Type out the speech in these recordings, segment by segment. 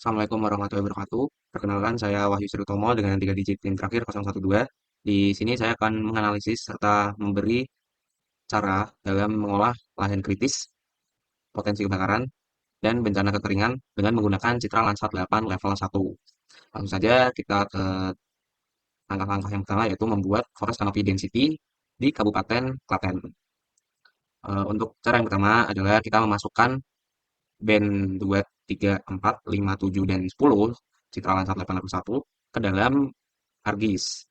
Assalamualaikum warahmatullahi wabarakatuh. Perkenalkan, saya Wahyu Sritomo dengan 3 digit PIN terakhir 012. Di sini saya akan menganalisis serta memberi cara dalam mengolah lahan kritis, potensi kebakaran, dan bencana kekeringan dengan menggunakan citra Landsat 8 level 1. Langsung saja kita ke langkah-langkah yang pertama, yaitu membuat forest canopy density di Kabupaten Klaten. Untuk cara yang pertama adalah kita memasukkan band 2, 3, 4, 5, 7, dan 10 citra Landsat 8 level 1 ke dalam ArcGIS.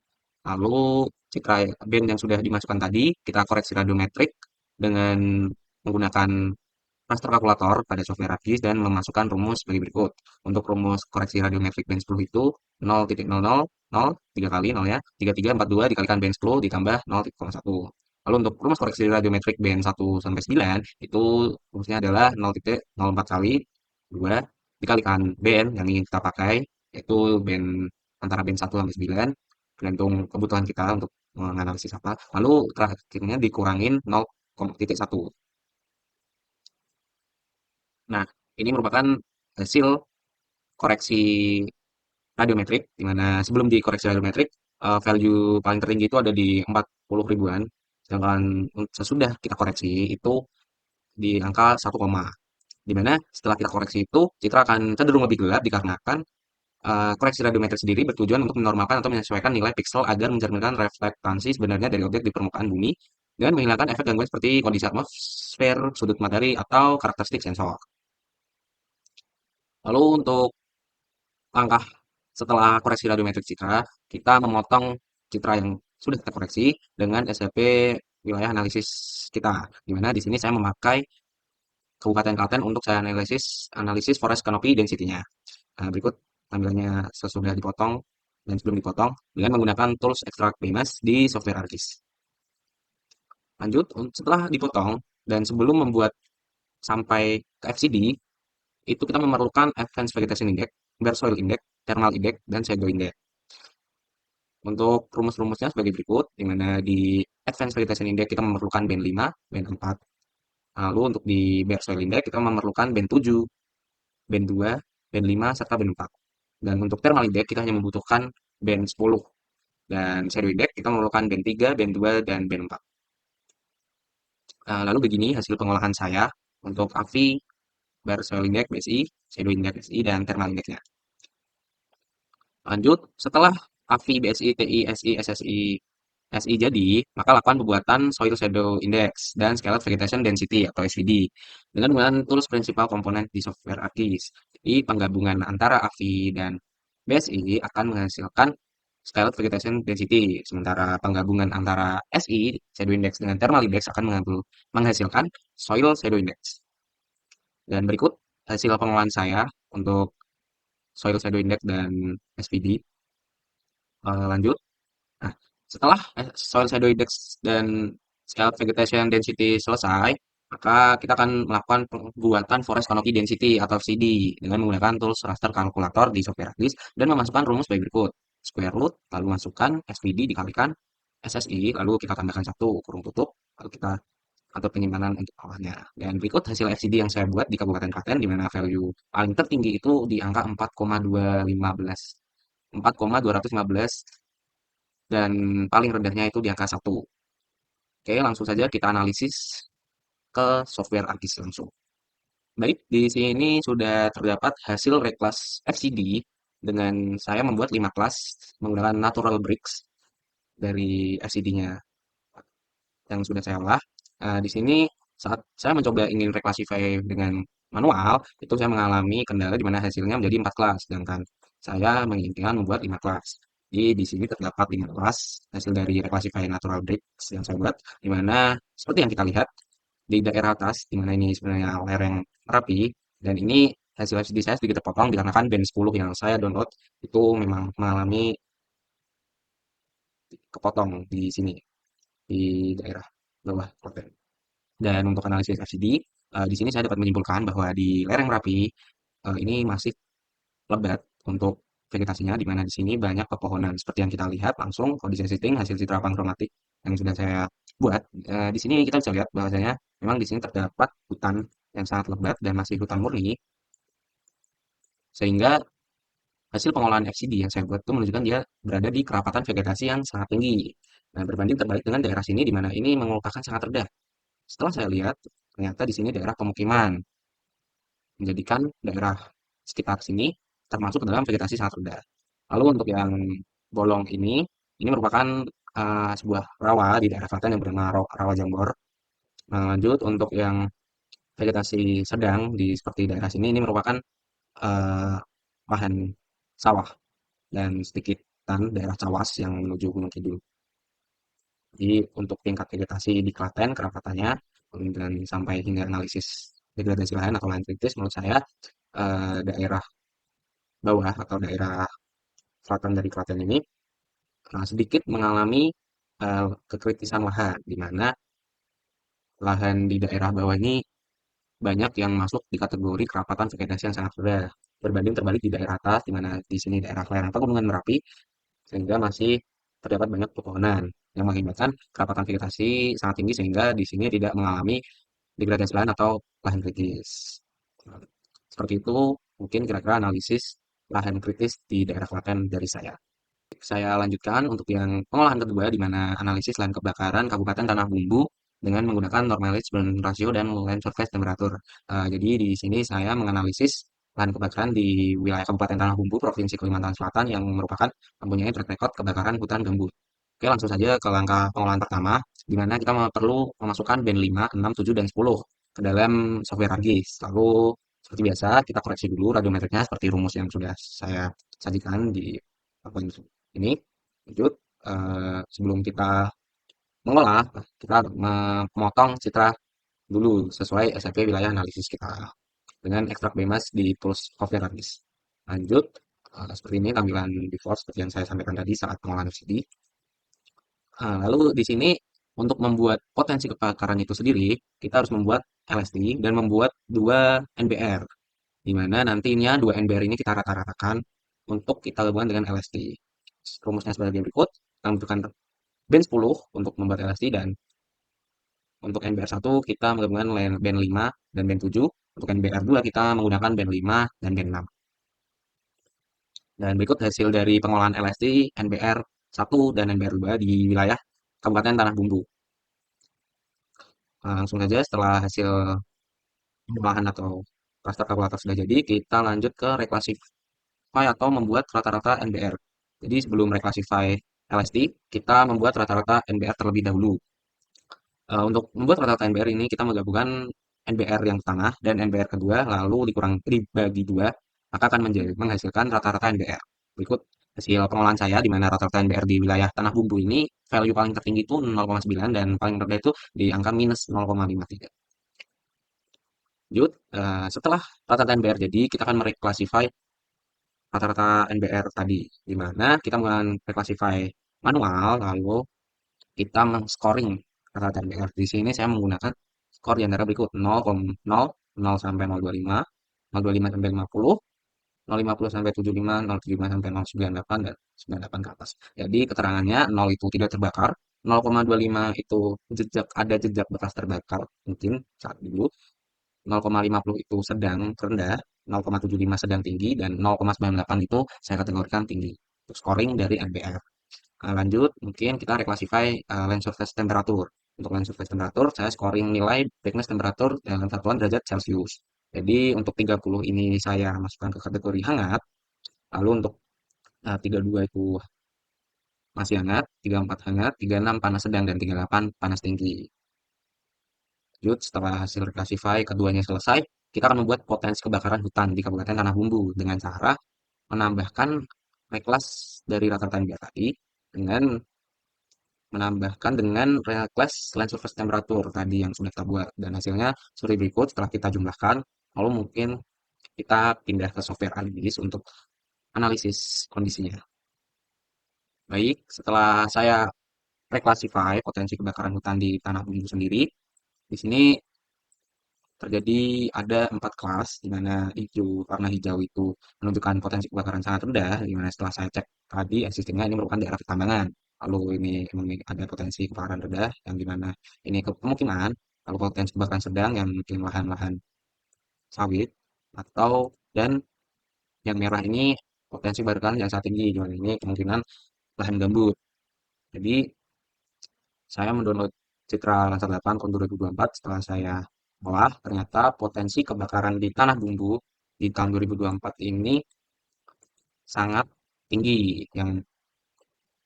Lalu citra band yang sudah dimasukkan tadi kita koreksi radiometrik dengan menggunakan raster kalkulator pada software ArcGIS dan memasukkan rumus sebagai berikut. Untuk rumus koreksi radiometrik band 10 itu 0,000 3 kali 0 ya, 3342 dikalikan band 10 ditambah 0,1. Lalu untuk rumus koreksi radiometrik band 1 sampai 9 itu rumusnya adalah 0,04 kali 2 dikalikan band yang ingin kita pakai, yaitu band antara band 1 sampai 9 tergantung kebutuhan kita untuk menganalisis apa. Lalu terakhirnya dikurangin 0,1. Nah, ini merupakan hasil koreksi radiometrik, di mana sebelum dikoreksi radiometrik, value paling tertinggi itu ada di 40 ribuan, sedangkan sesudah kita koreksi itu di angka 1, di mana setelah kita koreksi itu citra akan cenderung lebih gelap dikarenakan koreksi radiometrik sendiri bertujuan untuk menormalkan atau menyesuaikan nilai piksel agar mencerminkan reflektansi sebenarnya dari objek di permukaan bumi dan menghilangkan efek gangguan seperti kondisi atmosfer, sudut matahari, atau karakteristik sensor. Lalu untuk langkah setelah koreksi radiometrik citra, kita memotong citra yang sudah kita koreksi dengan SLP wilayah analisis kita. Di mana di sini saya memakai Kabupaten Klaten untuk saya analisis forest canopy density-nya. Nah, berikut tampilannya sesudah dipotong dan sebelum dipotong dengan menggunakan tools extract BMS di software ArcGIS. Lanjut, setelah dipotong dan sebelum membuat sampai ke FCD, itu kita memerlukan Advanced Vegetation Index, Bare Soil Index, Thermal Index, dan Shadow Index. Untuk rumus-rumusnya sebagai berikut, di mana di Advanced Vegetation Index kita memerlukan band 5, band 4. Lalu untuk di Bare Soil Index kita memerlukan band 7, band 2, band 5, serta band 4. Dan untuk Thermal Index kita hanya membutuhkan band 10. Dan Shadow Index kita memerlukan band 3, band 2, dan band 4. Lalu begini hasil pengolahan saya untuk AVI, Bare Soil Index, BSI, Shadow Index, BSI, dan Thermal Index-nya. Lanjut, setelah AVI, BSI, TI, SI, SSI, SI jadi, maka lakukan pembuatan Soil Shadow Index dan Scaled Vegetation Density atau SVD dengan menggunakan tools prinsipal komponen di software ArcGIS. Jadi, penggabungan antara AVI dan BSI akan menghasilkan Scaled Vegetation Density, sementara penggabungan antara SI, Shadow Index, dengan Thermal Index akan menghasilkan Soil Shadow Index. Dan berikut hasil pengolahan saya untuk Soil Shadow Index dan SVD. Lanjut. Nah, setelah soil shadow index dan scaled vegetation density selesai, maka kita akan melakukan pembuatan forest canopy density atau FCD dengan menggunakan tools raster kalkulator di software ArcGIS dan memasukkan rumus sebagai berikut. Square root, lalu masukkan SVD dikalikan SSI, lalu kita tambahkan satu kurung tutup, lalu kita atur penyimpanan untuk awalnya. Dan berikut hasil FCD yang saya buat di Kabupaten Klaten, di mana value paling tertinggi itu di angka 4,215. 4,215 dan paling rendahnya itu di angka 1. Oke, langsung saja kita analisis ke software ArcGIS langsung. Baik, di sini sudah terdapat hasil reklas FCD dengan saya membuat 5 kelas menggunakan natural bricks dari FCD-nya yang sudah saya olah. Di sini saat saya mencoba ingin reclassify dengan manual, itu saya mengalami kendala di mana hasilnya menjadi 4 kelas, sedangkan saya menginginkan membuat 5 kelas. Jadi di sini terdapat 5 kelas hasil dari reclassify natural bricks yang saya buat, di mana seperti yang kita lihat di daerah atas, di mana ini sebenarnya lereng Merapi, dan ini hasil FCD saya sedikit terpotong dikarenakan band 10 yang saya download itu memang mengalami kepotong di sini, di daerah bawah Klaten. Dan untuk analisis FCD, di sini saya dapat menyimpulkan bahwa di lereng Merapi ini masih lebat untuk vegetasinya, di mana di sini banyak pepohonan seperti yang kita lihat langsung kalau di setting hasil citra pankromatik yang sudah saya buat. Di sini kita bisa lihat bahwasanya memang di sini terdapat hutan yang sangat lebat dan masih hutan murni. Sehingga hasil pengolahan FCD yang saya buat itu menunjukkan dia berada di kerapatan vegetasi yang sangat tinggi. Nah, berbanding terbalik dengan daerah sini di mana ini merupakan sangat rendah. Setelah saya lihat, ternyata di sini daerah pemukiman, menjadikan daerah sekitar sini termasuk ke dalam vegetasi sangat rendah. Lalu untuk yang bolong ini merupakan sebuah rawa di daerah selatan yang bernama Rawa Jambor. Nah, lanjut untuk yang vegetasi sedang di seperti daerah sini ini merupakan eh, lahan sawah dan sedikitan daerah Cawas yang menuju Gunung Kidul. Jadi untuk tingkat vegetasi di Klaten kerapatannya dan sampai hingga analisis degradasi lahan atau lahan kritis menurut saya daerah bawah atau daerah selatan dari Klaten ini sedikit mengalami kekritisan lahan di mana lahan di daerah bawah ini banyak yang masuk di kategori kerapatan vegetasi yang sangat rendah berbanding terbalik di daerah atas di mana di sini daerah lereng pegunungan Merapi sehingga masih terdapat banyak pepohonan yang mengakibatkan kerapatan vegetasi sangat tinggi sehingga di sini tidak mengalami degradasi lahan atau lahan kritis. Seperti itu mungkin kira-kira analisis lahan kritis di daerah Klaten dari saya. Saya lanjutkan untuk yang pengolahan kedua di mana analisis lahan kebakaran Kabupaten Tanah Bumbu dengan menggunakan normal management ratio dan land surface temperature. Jadi di sini saya menganalisis lahan kebakaran di wilayah Kabupaten Tanah Bumbu, Provinsi Kalimantan Selatan yang merupakan mempunyai track record kebakaran hutan gambut. Oke, langsung saja ke langkah pengolahan pertama, di mana kita perlu memasukkan band 5, 6, 7, dan 10 ke dalam software ArcGIS. Lalu, seperti biasa, kita koreksi dulu radiometriknya seperti rumus yang sudah saya sajikan di PowerPoint ini. Lanjut, sebelum kita mengolah, kita memotong citra dulu sesuai SAP wilayah analisis kita dengan ekstrak BMAS di tools software ArcGIS. Lanjut, seperti ini tampilan default seperti yang saya sampaikan tadi saat pengolahan FCD. Lalu di sini untuk membuat potensi kebakaran itu sendiri, kita harus membuat LSD dan membuat dua NBR, di mana nantinya dua NBR ini kita rata-ratakan untuk kita gabungkan dengan LSD. Rumusnya sebagai berikut, kita membutuhkan band 10 untuk membuat LSD dan untuk NBR 1 kita menggabungkan band 5 dan band 7. Untuk NBR 2 kita menggunakan band 5 dan band 6. Dan berikut hasil dari pengolahan LSD, NBR 1 dan NBR 2 di wilayah Kabupaten Tanah Bumbu. Langsung saja setelah hasil pengolahan atau raster kalkulator sudah jadi, kita lanjut ke reclassify atau membuat rata-rata NBR. Jadi sebelum reclassify LSD, kita membuat rata-rata NBR terlebih dahulu. Untuk membuat rata-rata NBR ini kita menggabungkan NBR yang pertama dan NBR kedua lalu dibagi dua maka akan menghasilkan rata-rata NBR. Berikut hasil pengolahan saya di mana rata-rata NBR di wilayah Tanah Bumbu ini value paling tertinggi itu 0,9 dan paling rendah itu di angka minus 0,53. Lanjut, setelah rata-rata NBR jadi kita akan mereclassify rata-rata NBR tadi di mana kita menggunakan reclassify manual lalu kita men-scoring rata-rata NBR. Di sini saya menggunakan skor di antara berikut 0 sampai 0,25, 0,25 sampai 50, 0,50 sampai 75, 0,75 sampai 0,98 dan 98 ke atas. Jadi keterangannya 0 itu tidak terbakar, 0,25 itu ada jejak bekas terbakar mungkin saat dulu, 0,50 itu sedang rendah, 0,75 sedang tinggi dan 0,98 itu saya kategorikan tinggi. Untuk scoring dari NBR. Lanjut, mungkin kita reclassify land surface temperature. Untuk land surface temperature, saya scoring nilai brightness temperature dalam satuan derajat Celcius. Jadi untuk 30 ini saya masukkan ke kategori hangat. Lalu untuk 32 itu masih hangat, 34 hangat, 36 panas sedang, dan 38 panas tinggi. Lanjut, setelah hasil reclassify keduanya selesai, kita akan membuat potensi kebakaran hutan di Kabupaten Tanah Bumbu dengan cara menambahkan reclass dari rata-rata yang tadi dengan menambahkan dengan reclass land surface temperature tadi yang sudah kita buat dan hasilnya seperti berikut setelah kita jumlahkan lalu mungkin kita pindah ke software ArcGIS untuk analisis kondisinya. Baik, setelah saya reclassify potensi kebakaran hutan di Tanah Bumbu sendiri, di sini terjadi ada 4 kelas di mana warna hijau itu menunjukkan potensi kebakaran sangat rendah di mana setelah saya cek tadi existingnya ini merupakan daerah pertambangan. Lalu ini ada potensi kebakaran rendah yang di mana ini ke pemukiman, lalu potensi kebakaran sedang yang mungkin lahan-lahan sawit atau dan Yang merah ini potensi kebakaran yang sangat tinggi, di mana ini kemungkinan lahan gambut. Jadi saya mendownload Citra Landsat 8 tahun 2024. Setelah saya olah, ternyata potensi kebakaran di tanah bumbu di tahun 2024 ini sangat tinggi, yang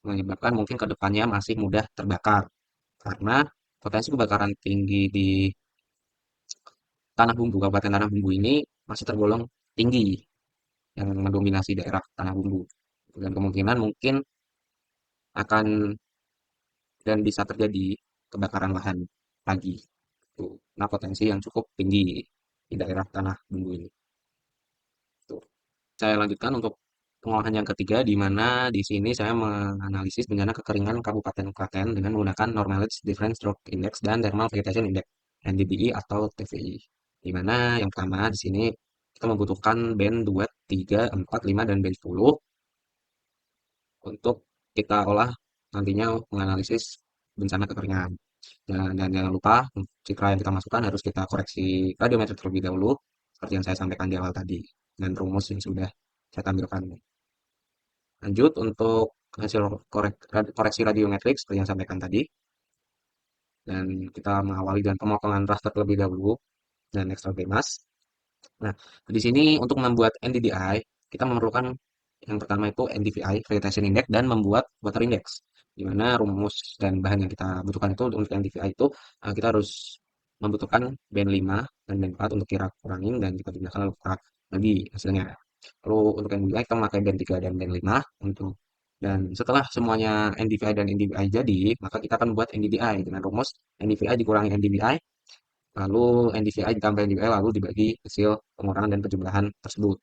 menyebabkan mungkin ke depannya masih mudah terbakar. Karena potensi kebakaran tinggi di tanah bumbu, Kabupaten Tanah Bumbu ini masih tergolong tinggi, yang mendominasi daerah tanah bumbu. Dan kemungkinan mungkin akan dan bisa terjadi kebakaran lahan lagi. Tuh. Nah, potensi yang cukup tinggi di daerah tanah bumbu ini. Tuh. Saya lanjutkan untuk pengolahan yang ketiga, di mana di sini saya menganalisis bencana kekeringan Kabupaten Klaten dengan menggunakan Normalized Difference Drought Index dan Thermal Vegetation Index, NDVI atau TVI. Di mana yang pertama di sini kita membutuhkan band 2, 3, 4, 5, dan band 10 untuk kita olah nantinya menganalisis bencana kekeringan. Dan jangan lupa citra yang kita masukkan harus kita koreksi radiometri terlebih dahulu, seperti yang saya sampaikan di awal tadi, dan rumus yang sudah saya tampilkan. Lanjut untuk hasil koreksi radiometrik seperti yang saya sampaikan tadi, dan kita mengawali dengan pemotongan raster terlebih dahulu dan ekstrak bebas. Nah, di sini untuk membuat NDDI, kita memerlukan yang pertama itu NDVI, Vegetation Index, dan membuat Water Index. Di mana rumus dan bahan yang kita butuhkan itu untuk NDVI itu kita harus membutuhkan band 5 dan band 4 untuk kira kurangin dan kita gunakan lalu kita bagi hasilnya. Lalu untuk NDVI kita memakai band 3 dan band 5 untuk dan setelah semuanya NDVI dan NDVI jadi, maka kita akan membuat NDDI dengan rumus NDVI dikurangi NDVI lalu NDVI ditambah NDVI lalu dibagi hasil pengurangan dan penjumlahan tersebut.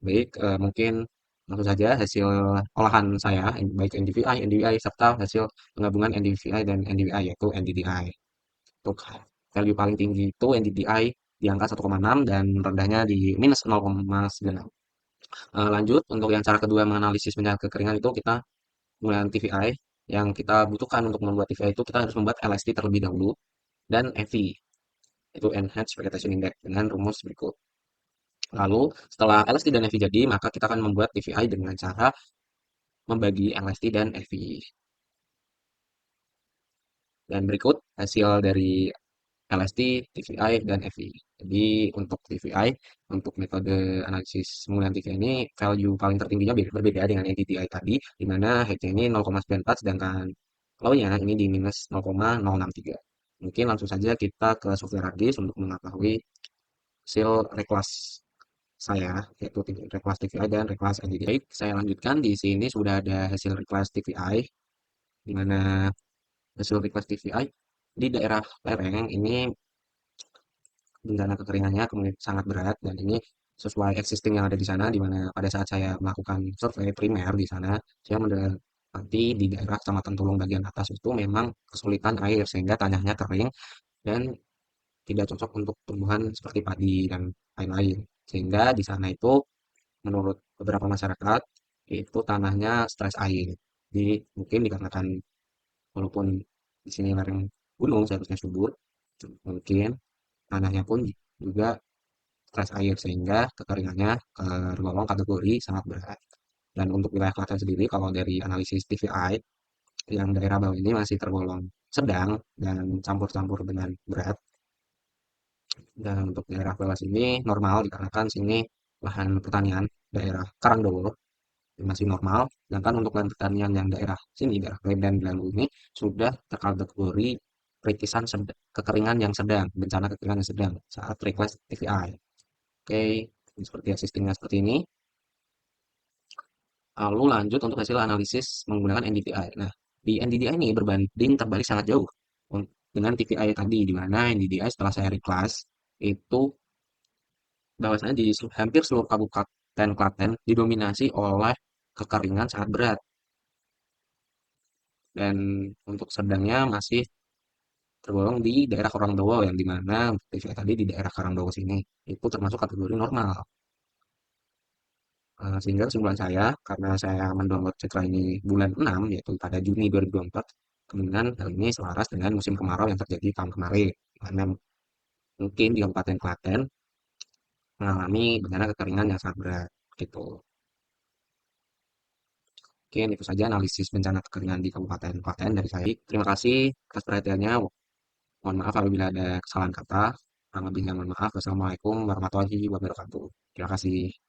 Baik, mungkin langsung saja hasil olahan saya, baik NDVI, NDVI, serta hasil penggabungan NDVI dan NDVI, yaitu NDDI. Untuk value paling tinggi itu NDDI di angka 1,6 dan rendahnya di minus 0,9. Lanjut, untuk yang cara kedua menganalisis bencana kekeringan itu kita menggunakan TVI. Yang kita butuhkan untuk membuat TVI itu kita harus membuat LST terlebih dahulu dan EV, itu Enhanced Vegetation Index, dengan rumus berikut. Lalu setelah LST dan EV jadi, maka kita akan membuat TVI dengan cara membagi LST dan EV. Dan berikut hasil dari LST, TVI, dan EV. Jadi untuk TVI, untuk metode analisis menggunakan TVI ini, value paling tertingginya berbeda dengan yang DTI tadi, di mana height-nya ini 0,94, sedangkan low-nya ini di minus 0,063. Mungkin langsung saja kita ke software harddisk untuk mengetahui hasil reklas saya, yaitu reklas TVI dan reklas NDDI. Baik, saya lanjutkan. Di sini sudah ada hasil reklas TVI, di mana hasil reklas TVI di daerah lereng ini bencana kekeringannya kemudian sangat berat, dan ini sesuai existing yang ada di sana, di mana pada saat saya melakukan survei primer di sana, saya mendapati di daerah Kecamatan Tulung bagian atas itu memang kesulitan air sehingga tanahnya kering dan tidak cocok untuk tumbuhan seperti padi dan lain-lain. Sehingga di sana itu menurut beberapa masyarakat itu tanahnya stres air. Jadi mungkin dikarenakan walaupun di sini lereng gunung seharusnya subur, mungkin tanahnya pun juga stres air sehingga kekeringannya tergolong kategori sangat berat. Dan untuk wilayah Klaten sendiri, kalau dari analisis TVI, yang daerah bawah ini masih tergolong sedang dan campur-campur dengan berat. Dan untuk daerah bawah sini normal dikarenakan sini lahan pertanian daerah Karangdowo masih normal. Sedangkan untuk lahan pertanian yang daerah sini, daerah Klaten dan Belangu ini sudah terkategori kritisan kekeringan yang sedang, bencana kekeringan yang sedang saat request TVI. Oke, seperti existingnya seperti ini. Lalu lanjut untuk hasil analisis menggunakan NDVI. Nah, di NDVI ini berbanding terbalik sangat jauh dengan TVI tadi, di mana NDVI setelah saya reclass itu bahwasanya di hampir seluruh kabupaten Klaten didominasi oleh kekeringan sangat berat, dan untuk sedangnya masih tergolong di daerah Karangdowo, yang dimana TVI tadi di daerah Karangdowo sini itu termasuk kategori normal. Sehingga kesimpulan saya, karena saya mendownload Citra ini bulan 6, yaitu pada Juni 2024, kemungkinan hal ini selaras dengan musim kemarau yang terjadi tahun kemarin, karena mungkin di Kabupaten Klaten mengalami bencana kekeringan yang sangat berat. gitu. Oke, itu saja analisis bencana kekeringan di Kabupaten Klaten dari saya. Terima kasih atas perhatiannya. Mohon maaf apabila ada kesalahan kata. Kurang lebihnya mohon maaf. Wassalamualaikum warahmatullahi wabarakatuh. Terima kasih.